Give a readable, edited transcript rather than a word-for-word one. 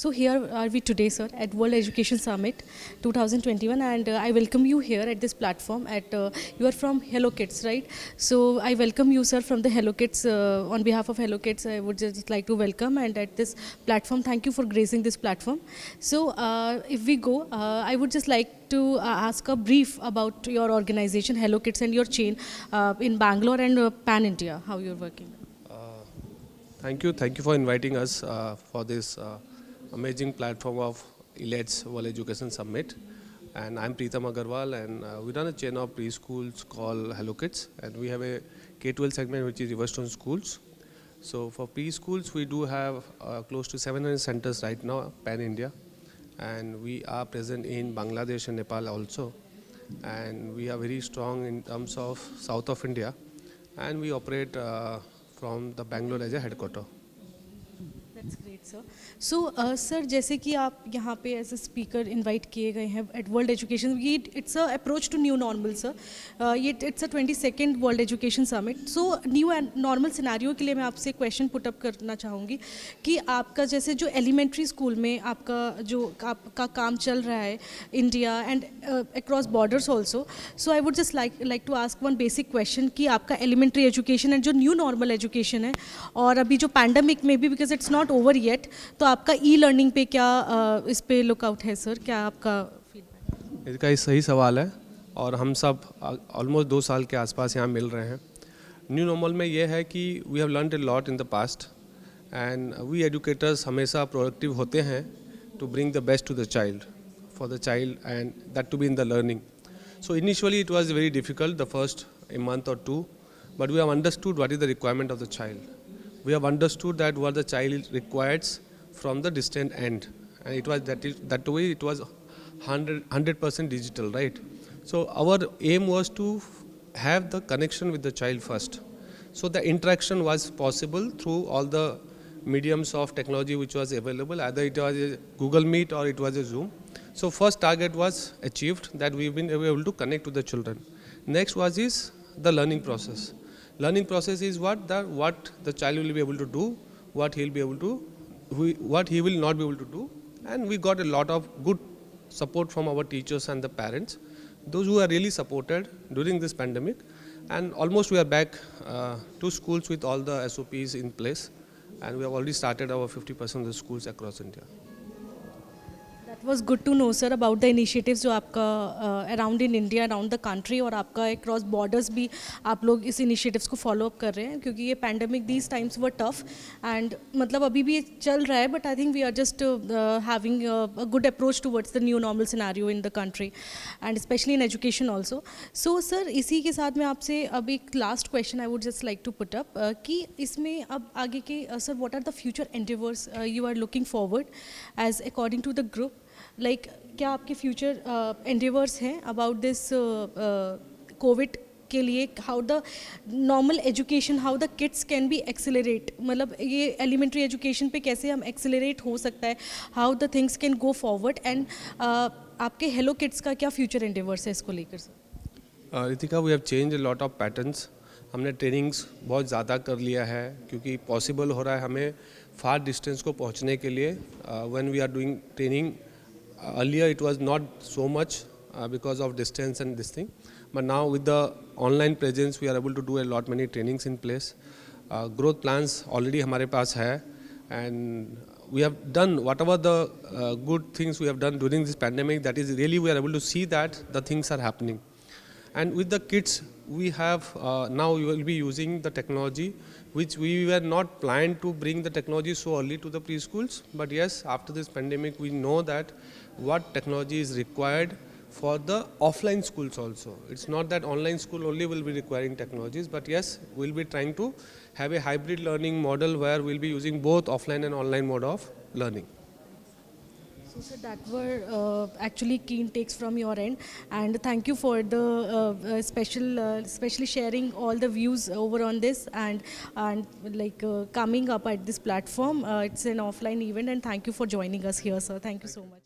So here are we today, sir, at World Education Summit 2021, and I welcome you here at this platform. You are from Hello Kids, right? So I welcome you, sir, from the Hello Kids. On behalf of Hello Kids, I would just like to welcome, and at this platform, thank you for gracing this platform. So if we go, I would just like to ask a brief about your organization, Hello Kids, and your chain in Bangalore and Pan India, how you're working. Thank you for inviting us for this amazing platform of ILET's World Education Summit. And I'm Preetham Agarwal, and we run a chain of preschools called Hello Kids, and we have a K-12 segment which is Riverstone Schools. So for preschools, we do have close to 700 centers right now, pan-India, and we are present in Bangladesh and Nepal also. And we are very strong in terms of south of India, and we operate from the Bangalore as a headquarter. That's great, sir. So, sir जैसे कि आप यहाँ पे as a speaker invite किए गए हैं at world education, ये it's a approach to new normal, sir. ये it's a 22nd world education summit. So new normal scenario के लिए मैं आपसे क्वेश्चन पुट अप करना चाहूँगी कि आपका जैसे जो एलिमेंट्री स्कूल में आपका काम चल रहा है India and across borders also. So I would just like to ask one basic question कि आपका एलिमेंट्री एजुकेशन एंड जो न्यू नॉर्मल एजुकेशन है और अभी जो पैंडमिक में भी, because it's not over yet, तो आपका ई लर्निंग पे क्या इस पे लुकआउट है, सर? क्या आपका फीडबैक? इसका ये सही सवाल है, और हम सब ऑलमोस्ट 2 साल के आसपास यहाँ मिल रहे हैं. न्यू नॉर्मल में ये है कि we have learned a lot in the past, and we educators हमेशा प्रोडक्टिव होते हैं to bring the best to the child, for the child, and that to be in the learning. So initially it was very difficult the first a month or 2, but we have understood what is the requirement of the child. We have understood that what the child requires from the distant end, and it was that way it was 100% digital, right? So our aim was to have the connection with the child first, so the interaction was possible through all the mediums of technology which was available, either it was a Google Meet or it was a Zoom. So first target was achieved, that we've been able to connect to the children. Next is the learning process. Learning process is what the child will be able to do, what he will not be able to do, and we got a lot of good support from our teachers and the parents, those who are really supported during this pandemic. And almost we are back to schools with all the SOPs in place, and we have already started our 50% of the schools across India. It was good to know, sir, about the initiatives जो आपका around in India, around the country, और आपका across borders भी आप लोग इस initiatives को follow up कर रहे हैं, क्योंकि ये pandemic these times were tough, and मतलब अभी भी ये चल रहा है, but I think we are just having a good approach towards the new normal scenario in the country and specially in education also. So sir, इसी के साथ में आपसे अब एक last question I would just like to put up कि इसमें अब आगे के sir what are the future endeavours you are looking forward as according to the group? Like क्या आपके फ्यूचर एंडेवर्स हैं अबाउट दिस कोविड के लिए? How the normal education, how the kids can be accelerate, मतलब ये elementary education पे कैसे हम एक्सेलरेट हो सकता है, how the things can go forward, and आपके हेलो किड्स का क्या फ्यूचर एंडेवर्स है इसको लेकर, sir? Ritika, we have change a lot of patterns. हमने ट्रेनिंग्स बहुत ज़्यादा कर लिया है, क्योंकि पॉसिबल हो रहा है हमें फार डिस्टेंस को पहुंचने के लिए. When we are doing training, earlier it was not so much because of distance and this thing, but now with the online presence we are able to do a lot many trainings in place. Growth plans already हमारे पास है, and we have done whatever the good things we have done during this pandemic, that is really we are able to see that the things are happening. And with the kids we have now we will be using the technology which we were not planned to bring the technology so early to the preschools, but yes, after this pandemic we know that what technology is required for the offline schools also. It's not that online school only will be requiring technologies, but yes, we'll be trying to have a hybrid learning model where we'll be using both offline and online mode of learning. So, sir, that were actually keen takes from your end, and thank you for the especially sharing all the views over on this, and like coming up at this platform. It's an offline event, and thank you for joining us here, sir. Thank you so much.